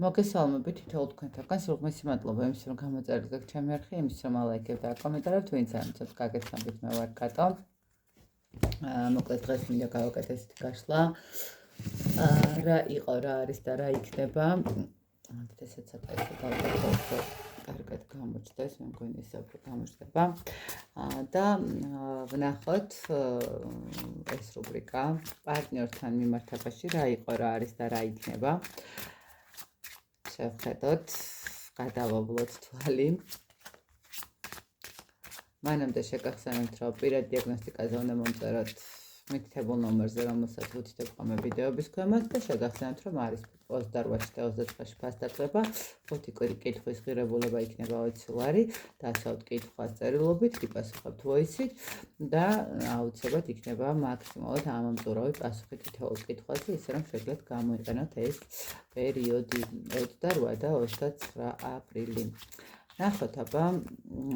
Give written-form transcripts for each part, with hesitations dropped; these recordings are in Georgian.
მოგესალმებით თითოეულ თქვენთაგან სულხმისი მადლობა იმის რომ გამოწერეთ გაქვთ ჩემი არხი, იმის რომ ლაიქებთ და კომენტარებთ, ვინც არ იცით გაგეცნობთ, მე ვარ კატო. მოკლედ დღეს მინდა გავაკეთოთ ესეთი გაშლა. რა იყო, რა არის და რა იქნება. ესეც ცოტა ესე გავაკეთოთ, კარგად გამოჩნდეს, მე მგონი ისე უფრო გამოჩნდება. და ვნახოთ ეს რუბრიკა პარტნიორთან მიმართებაში რა იყო, რა არის და რა იქნება. შევხედოთ, გადავავლოთ თვალი. მანამდე შეგახსენებთ, რომ პირად დიაგნოსტიკაზე უნდა მომწეროთ მითითებულ ნომერზე, რომელსაც ვუთითებ ხოლმე ვიდეოების ქვემოთ და შეგახსენებთ, რომ არის 28-ში და 29-ში ფასდაწყება, 5 კითხვის ღირებულება იქნება 20 ლარი, დასავლთ კითხვას წერილობით, გიპასუხებთ voice-ით და აუცილებლად იქნება მაქსიმალურად ამომწურავი პასუხი თითოეულ კითხვაზე, ისე რომ შეგიძლიათ გამოიყენოთ ეს პერიოდი 28 და 29 აპრილი. ნახოთ აბა,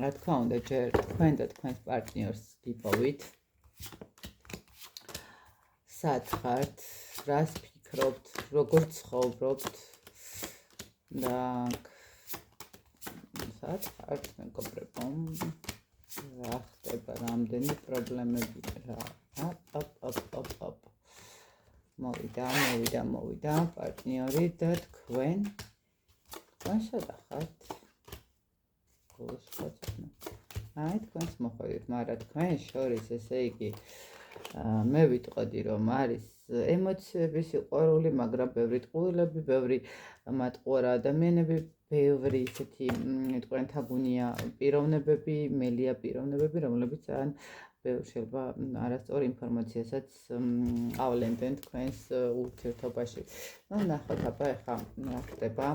რა თქმა უნდა, ჯერ თქვენ და თქვენს პარტნიორს გიპოვით. სად ხართ, რას ფიქრობთ, როგორ ცხოვრობთ და სად ხართ, მეგობრებო, რა ხდება, რამდენი პრობლემები რა. მოვიდა პარტნიორი და თქვენ სად ხართ? აი, თქვენს მოხვედით, მაგრამ თქვენ შორის, ესე იგი, მე ვიტყოდი, რომ არის ემოციების სიყვარული, მაგრამ ბევრი ტყუილები, ბევრი მატყუარა ადამიანები, ბევრი ისეთი თქვენთაგუნია პიროვნებები, მელია პიროვნებები, რომლებიც ძალიან შეიძლება არასწორ ინფორმაციასაც ავლენდნენ თქვენს ურთიერთობაში. ნახოთ აბა, ეხლა რა ხდება,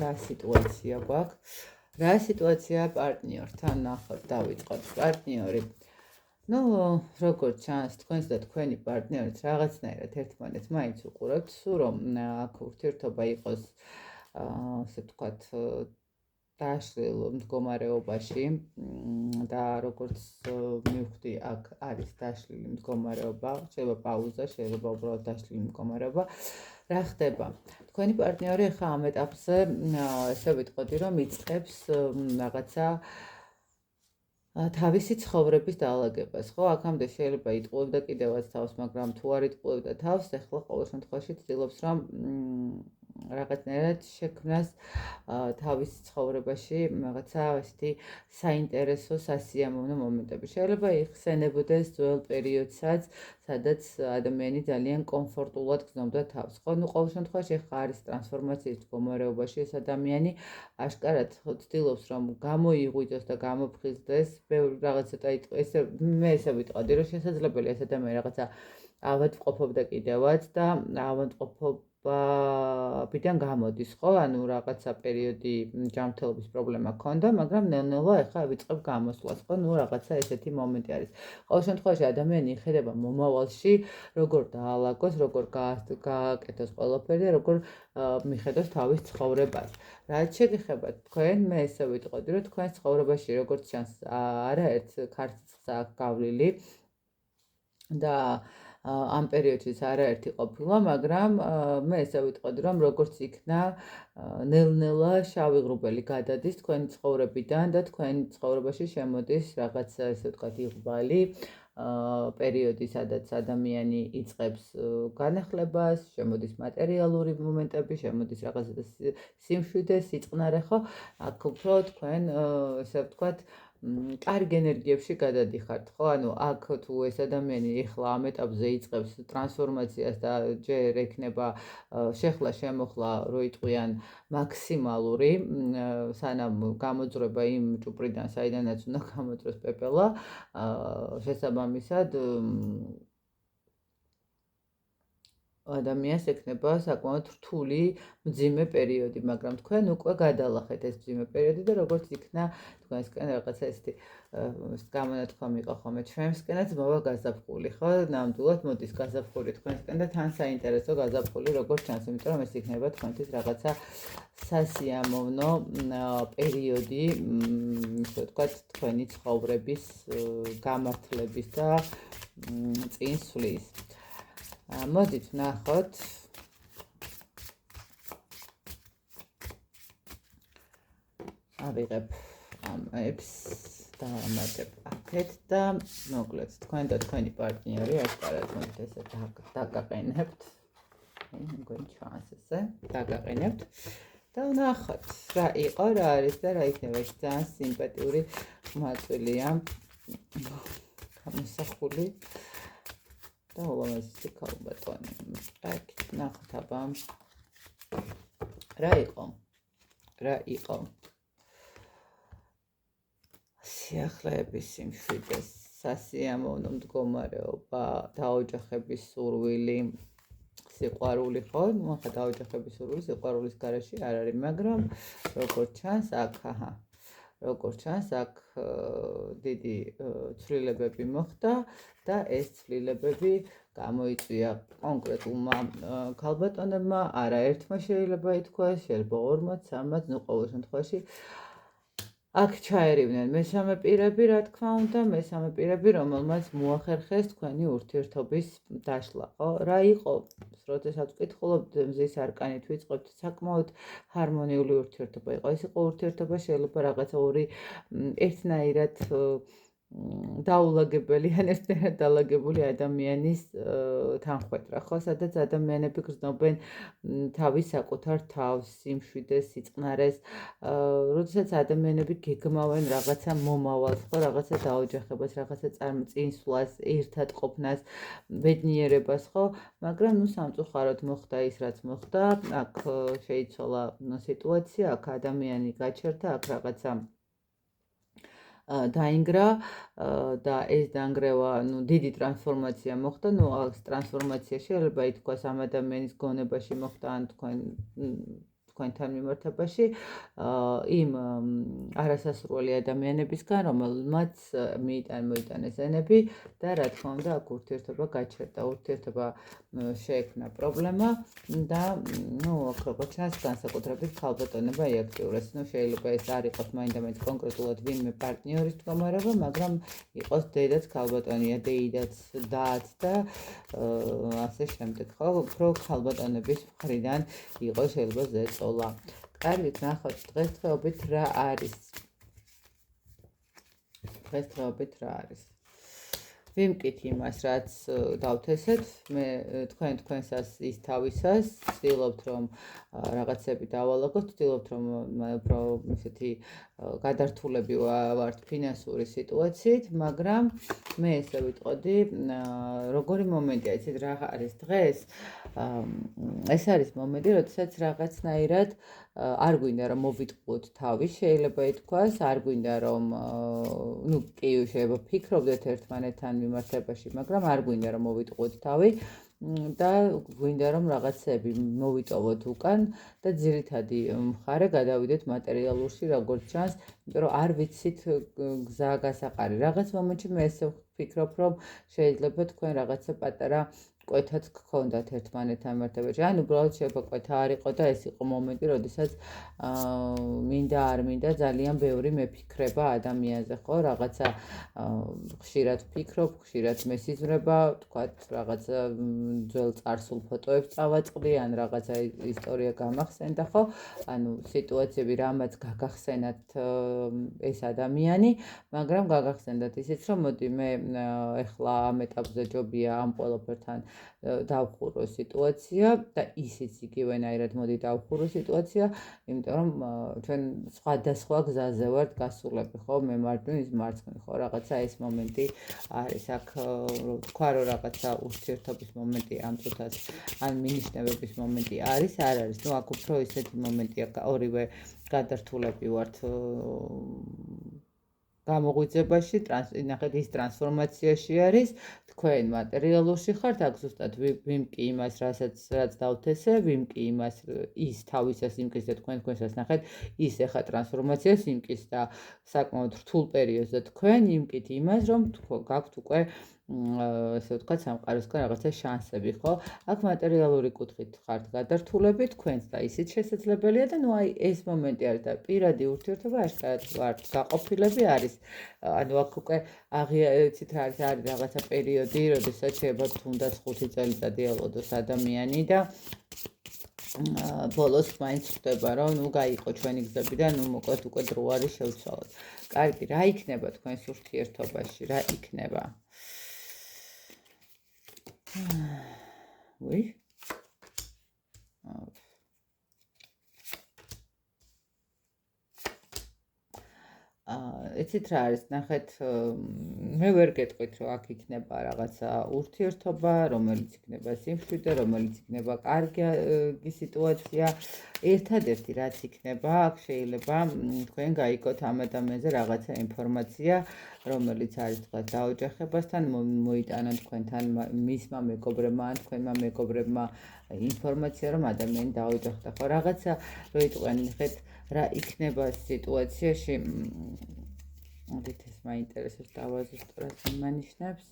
რა სიტუაცია გვაქვს, რა სიტუაცია პარტნიორთან, ნახოთ, დავიწყოთ პარტნიორი. როგორც ჩანს, თქვენს და თქვენი პარტნიორიც რაღაცნაირად ერთმანეთს მაინც უყურებთ, სულ რომ აქ ურთიერთობა იყოს, ასე ვთქვათ, დაშლილ მდგომარეობაში და როგორც მივხვდი, აქ არის დაშლილი მდგომარეობა, შეიძლება პაუზა, შეიძლება უბრალოდ დაშლილი მდგომარეობა. რა ხდება? თქვენი პარტნიორი ახლა ამ ეტაპზე, ესე ვიტყოდი, რომ იწყებს რაღაცა თავისი ცხოვრების დაალაგებას, ხო? აქამდე შეიძლება იტყუებდა კიდევაც თავს, მაგრამ თუ არ იტყუებდა თავს, ახლა ყოველ შემთხვევაში ცდილობს, რომ რაღაცნაირად შექმნას თავის ცხოვრებაში რაღაცა ესეთი საინტერესო, სასიამოვნო მომენტები. შეიძლება იხსენებოდეს ძველ პერიოდსაც, სადაც ადამიანი ძალიან კომფორტულად გრძნობდა თავს. ხო, ყოველ შემთხვევაში ახლა არის ტრანსფორმაციის მდგომარეობაში ეს ადამიანი, აშკარად ცდილობს, რომ გამოიღვიძოს და გამოფხიზდეს. ბევრი რაღაცა ესე მე ესე ვიტყოდი, რომ შესაძლებელია ეს ადამიანი რაღაცა ავადმყოფობდა კიდევაც და ავადმყოფობიდან გამოდის, ხო? ანუ რაღაცა პერიოდი ჯანმრთელობის პრობლემა ჰქონდა, მაგრამ ნელ-ნელა ახლა ვიწყებ გამოსვლას, ხო? რაღაცა ესეთი მომენტი არის. ყოველ შემთხვევაში ადამიანი იხედება მომავალში, როგორ დაალაგოს, როგორ გააკეთოს ყველაფერი და როგორ მიხედოს თავის ცხოვრებას. რაც შეგეხებათ თქვენ, მე ესე ვიტყოდი, რომ თქვენს ცხოვრებაში როგორც ჩანს, არაერთ ქარციცს აქვს გავლილი და ამ პერიოდშიც არაერთი ყოფილა, მაგრამ მე ესე ვიტყოდი, რომ როგორც იქნა, ნელ-ნელა შავი ღრუბელი გადადის თქვენი ცხოვრებიდან და თქვენ ცხოვრებაში შემოდის რაღაცა, ესე ვთქვათ, იღბალი, პერიოდი, სადაც ადამიანი იწყებს განახლებას, შემოდის მატერიალური მომენტები, შემოდის რაღაცა სიმშვიდე, სიწყნარე, ხო? აქ უფრო თქვენ, ესე ვთქვათ, კარგ ენერგიებში გადადიხართ, ხო? ანუ აქ თუ ეს ადამიანი ეხლა ამ ეტაპზე იწყებს ტრანსფორმაციას და ჯერ ექნება შეხლა-შემოხლა, რო იტყვიან მაქსიმალური, სანამ გამოძრება იმ ჭუპრიდან, საიდანაც უნდა გამოძროს პეპელა, შესაბამისად ადამიანს ექნება საკმაოდ რთული მძიმე პერიოდი, მაგრამ თქვენ უკვე გადალახეთ ეს მძიმე პერიოდი და როგორც იქნა თქვენსკენ რაღაცა ესეთი გამონათქვამი იყო ხოლმე ჩვენსკენაც მოვა გაზაფხული, ხო? ნამდვილად მოდის გაზაფხული თქვენსკენ და თან საინტერესო გაზაფხული როგორც ჩანს, იმიტომ რომ ეს იქნება თქვენთვის რაღაცა სასიამოვნო პერიოდი, ისე ვთქვათ, თქვენი ცხოვრების გამართლების და წინსვლის. მოდით ვნახოთ ავიღებ ამებს და ამატებ აქეთ და მოკლედ თქვენ და თქვენი პარტნიორი ასპარად მოდით ესე დაგაყენებთ. მგონი ჩანს ესე დაგაყენებთ და ვნახოთ რა იყო, რა არის და რა იქნება. ეს ძალიან სიმპათიური მაწვილია გამოსახული და ულამაზესი ქალბატონი. აქ ნახოთ აბა რა იყო სიახლეების სიმშვიდე, სასიამოვნო მდგომარეობა, დაოჯახების სურვილი, სიყვარული ხო? ნუ ახლა დაოჯახების სურვილი სიყვარულის გარეშე არ არის, მაგრამ როგორც ჩანს აქ დიდი ცვლილებები მოხდა და ეს ცვლილებები გამოიწვია კონკრეტულმა ქალბატონებმა, არაერთმა შეიძლება ითქვას, შეიძლება 2-მაც, 3-მაც, ნუ ყოველ შემთხვევაში აქ ჩაერივნენ მესამე პირები, რა თქმა უნდა, მესამე პირები, რომელმაც მოახერხეს თქვენი ურთიერთობის დაშლა, ხო? რა იყო? როდესაც ვკითხულობთ მზის არკანით ვიწყებთ, საკმაოდ ჰარმონიული ურთიერთობა იყო. ეს იყო ურთიერთობა შეიძლება რაღაცა ორი ერთნაირად დაულაგებელი ან ერთნაირად დალაგებული ადამიანის თანხმეტრა, ხო? სადაც ადამიანები გრძნობენ თავის საკუთარ თავს, სიმშვიდეს, სიწყნარეს, როდესაც ადამიანები გეგმავენ რაღაცა მომავალს, ხო, რაღაცა დაოჯახებას, რაღაცა წინსვლას, ერთად ყოფნას, ბედნიერებას, ხო? მაგრამ ნუ სამწუხაროდ მოხდა ის, რაც მოხდა, აქ შეიცვალა სიტუაცია, აქ ადამიანი გაჩერდა, აქ რაღაცა დაინგრა და ეს დანგრევა, ნუ დიდი ტრანსფორმაცია მოხდა, ნუ ეს ტრანსფორმაცია შეიძლება ითქვას ამ ადამიანის გონებაში მოხდა ან თქვენთან მიმართებაში იმ არასასრული ადამიანებისგან, რომელმაც მოიტანეს ენები და რა თქმა უნდა აქ ურთიერთობა გაჩერდა, ურთიერთობა შეექმნა პრობლემა და ნუ აქ როგორც ჩანს განსაკუთრებით ქალბატონებმა იაქტიურეს. ნუ შეიძლება ეს არ იყოს მაინდა-მაინც კონკრეტულად ვინმე პარტნიორის მდგომარეობა, მაგრამ იყოს დედაც ქალბატონია, დეიდაც, დაც და ასე შემდეგ, ხო? უფრო ქალბატონების მხრიდან იყო შეიძლება ზეწოლა. კარგით, ნახოთ დღესდღეობით რა არის. ვიმკით იმას, რაც დავთესეთ, მე თქვენსას ის თავისას, ვცდილობთ რომ რაღაცები დავალაგოთ, ვცდილობთ რომ უფრო ისეთი გადართულები ვართ ფინანსური სიტუაციით, მაგრამ მე ესე ვიტყოდი, როგორი მომენტია, იცით რა არის დღეს? ეს არის მომენტი, როდესაც რაღაცნაირად არ გვინდა რომ მოვიტყუოთ თავი, შეიძლება ითქვას, არ გვინდა რომ ნუ კი შეიძლება ფიქრობდეთ ერთმანეთთან მიმართებაში, მაგრამ არ გვინდა რომ მოვიტყუოთ თავი და გვინდა რომ რაღაცები მოვიტოვოთ უკან და ძირითადი მხარე გადავიდეთ მატერიალურში, როგორც ჩანს, იმიტომ რომ არ ვიცით გზა გასაყარი. რაღაც მომენტში მე ესე ვფიქრობ, რომ შეიძლება თქვენ რაღაცა პატარა კვეთაც გქონდათ ერთმანეთთან მიმართებაში. ან უბრალოდ შეიძლება კვეთა არ იყო და ეს იყო მომენტი, როდესაც მინდა არ მინდა ძალიან ბევრი მეფიქრება ადამიანზე, ხო? რაღაცა ხშირად ვფიქრობ, ხშირად მესიზმრება, თქვათ რაღაცა ძველ წარსულ ფოტოებს წავაწყდი, ან რაღაცა ისტორია გამახსენდა, ხო? ანუ სიტუაციები რამაც გაგახსენათ ეს ადამიანი, მაგრამ გაგახსენდათ ისიც, რომ მოდი მე ეხლა ამ ეტაპზე ჯობია ამ ყველაფერთან დავხურო სიტუაცია და ისიც იგივენაირად მოდი დავხურო სიტუაცია, იმიტომ რომ ჩვენ სხვადასხვა გზაზე ვართ გასულები, ხო? მე მარჯვნივ, ის მარცხნივ, ხო? რაღაცა ეს მომენტი არის. აქ თქვა რომ რაღაცა ურთიერთობის მომენტი ამ წუთას ან მინიშნებების მომენტი არის, არ არის. ნუ აქ უფრო ისეთი მომენტია, ორივე გადართულები ვართ გამოღვიძებაში, ნახეთ ის ტრანსფორმაციაში არის, თქვენ მატერიალურში ხართ, აქ ზუსტად ვიმკი იმას, რაც დავთესე, ვიმკი იმას, ის თავისას იმკის და თქვენსას ნახეთ, ის ეხა ტრანსფორმაციას იმკის და საკმაოდ რთულ პერიოდზე თქვენ იმკით იმას, რომ გაქვთ უკვე ესე ვთქვათ, სამყაროსგან რაღაცა შანსები, ხო? აქ მატერიალური კუთხით ხართ გადართულები, თქვენს და ისიც შესაძლებელია და ნუ აი ეს მომენტი არის და პირადი ურთიერთობა აშკარად ვართ გაყოფილები არის. ანუ აქ უკვე იცით რა არის რაღაცა პერიოდი, როდესაც შეიძლება თუნდაც 5 წელიწადი ელოდოს ადამიანი და ბოლოს მაინც ხვდება, რომ ნუ გაიყო ჩვენი გზები და ნუ მოკლედ უკვე დრო არის შევცვალოთ. კარგი, რა იქნება თქვენს ურთიერთობაში? რა იქნება? ვი? იცით რა არის, ნახეთ, მე ვერ გეტყვით, რომ აქ იქნება რაღაცა ურთიერთობა, რომელიც იქნება სიმშვიდე, რომელიც იქნება კარგი სიტუაცია. ერთადერთი რაც იქნება, აქ შეიძლება თქვენ გაიგოთ ამ ადამიანზე რაღაცა ინფორმაცია, რომელიც არის თქვენ დაოჯახებასთან, მოიტანოთ თქვენთან მისმა მეგობრებმა ან თქვენმა მეგობრებმა ინფორმაცია, რომ ადამიანი დაოჯახდა. ხო, რაღაცა რო იტყვენ, ნახეთ, რა იქნება სიტუაციაში, მოდით ეს მაინტერესებს დავაზუსტო სწორად იმანიშნებს.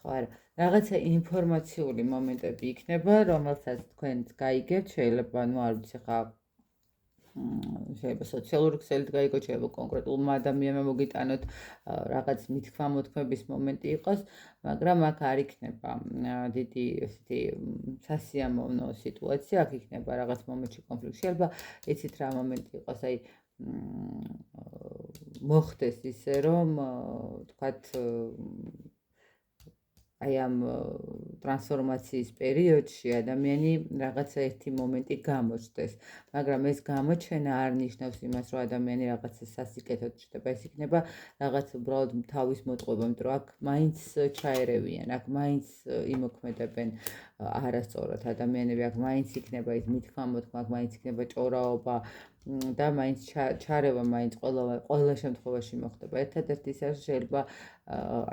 ხო, არა, რაღაცა ინფორმაციული მომენტები იქნება, რომელსაც თქვენ გაიგებთ, შეიძლება, ნუ არ ვიცი ხა, შეიძლება სოციალური ქსელით გაიგოთ, შეიძლება კონკრეტულმა ადამიანმა მოგიტანოთ რაღაც მithქმა-მოთქმების მომენტი იყოს, მაგრამ აქ არ იქნება დიდი ესეთი სასიამოვნო სიტუაცია, აქ იქნება რაღაც მომენტში კონფლიქტი. შეიძლება იცით რა მომენტი იყოს, აი მოხდეს ისე, რომ თქვათ აი ამ ტრანსფორმაციის პერიოდში ადამიანი რაღაცა ერთი მომენტი გამოჩნდეს, მაგრამ ეს გამოჩენა არ ნიშნავს იმას, რომ ადამიანი რაღაცა სასიკეთოდ ჩნდება, ეს იქნება რაღაც უბრალოდ თავის მოტყუება, იმიტომ რომ აქ მაინც ჩაერევიან, აქ მაინც იმოქმედებენ არასწორად ადამიანები, აქ მაინც იქნება ის მithქმა-მოთქმა, აქ მაინც იქნება ჭორაობა და მაინც ჩარევა მაინც ყველა შემთხვევაში მოხდება. ერთადერთი ის არის, შეიძლება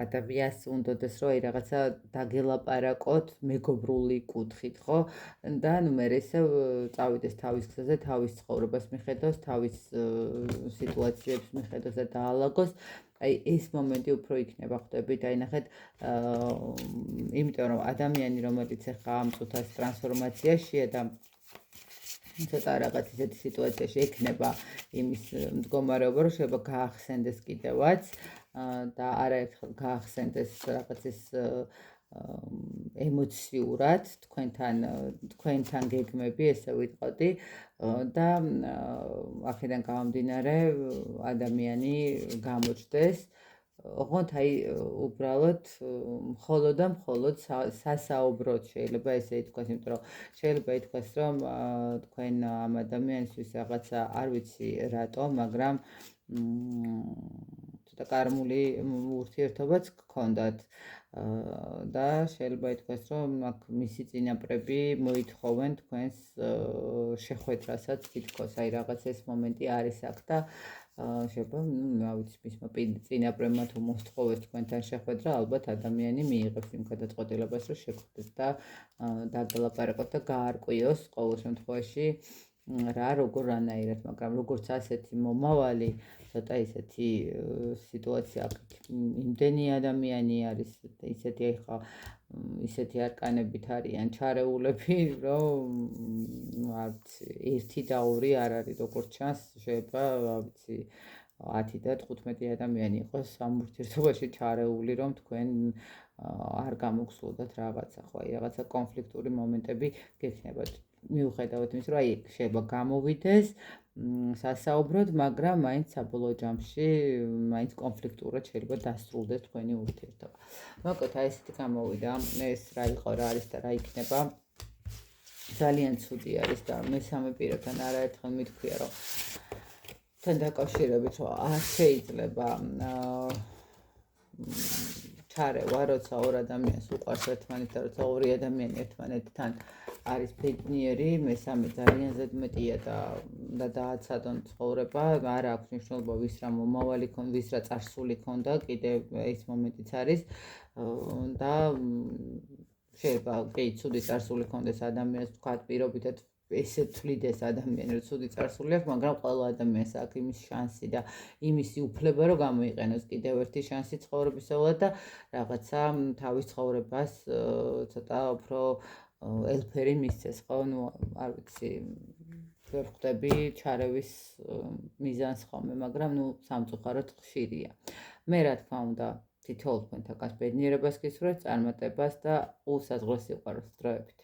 ადამიანს უნდოდეს, რომ აი რაღაცა დაგელაპარაკოთ მეგობრული კუთხით, ხო? და ნუ მე ისევ წავიდეს თავის გზაზე, თავის ცხოვრებას მიხედოს, თავის სიტუაციებს მიხედოს და დაალაგოს. აი ეს მომენტი უფრო იქნება, ხვდებით, აი ნახეთ, იმიტომ რომ ადამიანი, რომელიც ახლა ამ წუთას ტრანსფორმაციაშია და ცოტა რაღაც ისეთი სიტუაციაში ექნება იმის მდგომარეობა, რომ შეიძლება გაახსენდეს კიდევაც და არაერთხელ გაახსენდეს რაღაც ის ემოციურად თქვენთან გეგმები, ესე ვიტყოდი და აქედან გამომდინარე ადამიანი გამოჩნდეს. ოღონდ აი უბრალოდ მხოლოდ და მხოლოდ სასაუბროდ შეიძლება ესე ითქვას, იმიტომ რომ შეიძლება ითქვას, რომ თქვენ ამ ადამიანისთვის რაღაცა არ ვიცი რატომ, მაგრამ ცოტა კარმული ურთიერთობაც გქონდათ და შეიძლება ითქვას, რომ აქ მისი წინაპრები მოითხოვენ თქვენს შეხვედრასაც თითქოს, აი რაღაც ეს მომენტი არის აქ და შეიძლება, რა ვიცი, მისმა წინაპრებმა თუ მოსთხოვეს თქვენთან შეხვედრა, ალბათ ადამიანი მიიღებს იმ გადაწყვეტილებას, რომ შეხვდეს და დაგელაპარაკოთ და გაარკვიოს ყოველ შემთხვევაში რა როგორ რანაირად, მაგრამ როგორც ასეთი მომავალი, ცოტა ისეთი სიტუაცია აქ იმდენი ადამიანი არის, ისეთი ახლა ისეთი არკანებით არიან ჩარეულები, რომ არ ვიცი, 1 და 2 არ არის, როგორც ჩანს, შეიძლება, რა ვიცი, 10 და 15 ადამიანი იყოს ამ ურთიერთობაში ჩარეული, რომ თქვენ არ გამოგსულდათ რაღაცა, ხო, აი რაღაცა კონფლიქტური მომენტები გექნებათ. მიუხედავად იმისა, რომ აი შეიძლება გამოვიდეს სასაუბროდ, მაგრამ მაინც საბოლოო ჯამში მაინც კონფლიქტურად შეიძლება დასრულდეს თქვენი ურთიერთობა. მოკლედ, აი ესეთი გამოვიდა, ეს რა იყო, რა არის და რა იქნება. ძალიან ცუდი არის და მესამე პირთან არაერთხელ მithქვია, რომ თან დაკავშირებით, რომ არ შეიძლება ჩარევა, როცა ორ ადამიანს უყვარს ერთმანეთი და როცა ორი ადამიანი ერთმანეთთან არის ბედნიერი, მესამე ძალიან ზედმეტია და დააცადონ ცხოვრება, არ აქვს მნიშვნელობა ვის რა მომავალი ქონდა, ვის რა წარსული ქონდა, კიდევ ეს მომენტიც არის და შეიძლება კი ცუდი წარსული ქონდეს ადამიანს, თქვათ პირობითად ესე თვლიდეს ადამიანი, რომ ცუდი წარსული აქვს, მაგრამ ყველა ადამიანს აქვს იმის შანსი და იმისი უფლება, რომ გამოიყენოს კიდევ ერთი შანსი ცხოვრებისეულად და რაღაცა თავის ცხოვრებას ცოტა უფრო ელფერი მისცეს, ხო, ნუ არ ვიცი, ვერ ხვდები ჩარევის მიზანს ხოლმე, მაგრამ ნუ სამწუხაროდ ხშირია. მე რა თქმა უნდა, თითოეულ თქვენთაგანს ბედნიერებას გისურვებთ, წარმატებას და უსაზღვრეს სიყვარულს. დროებით.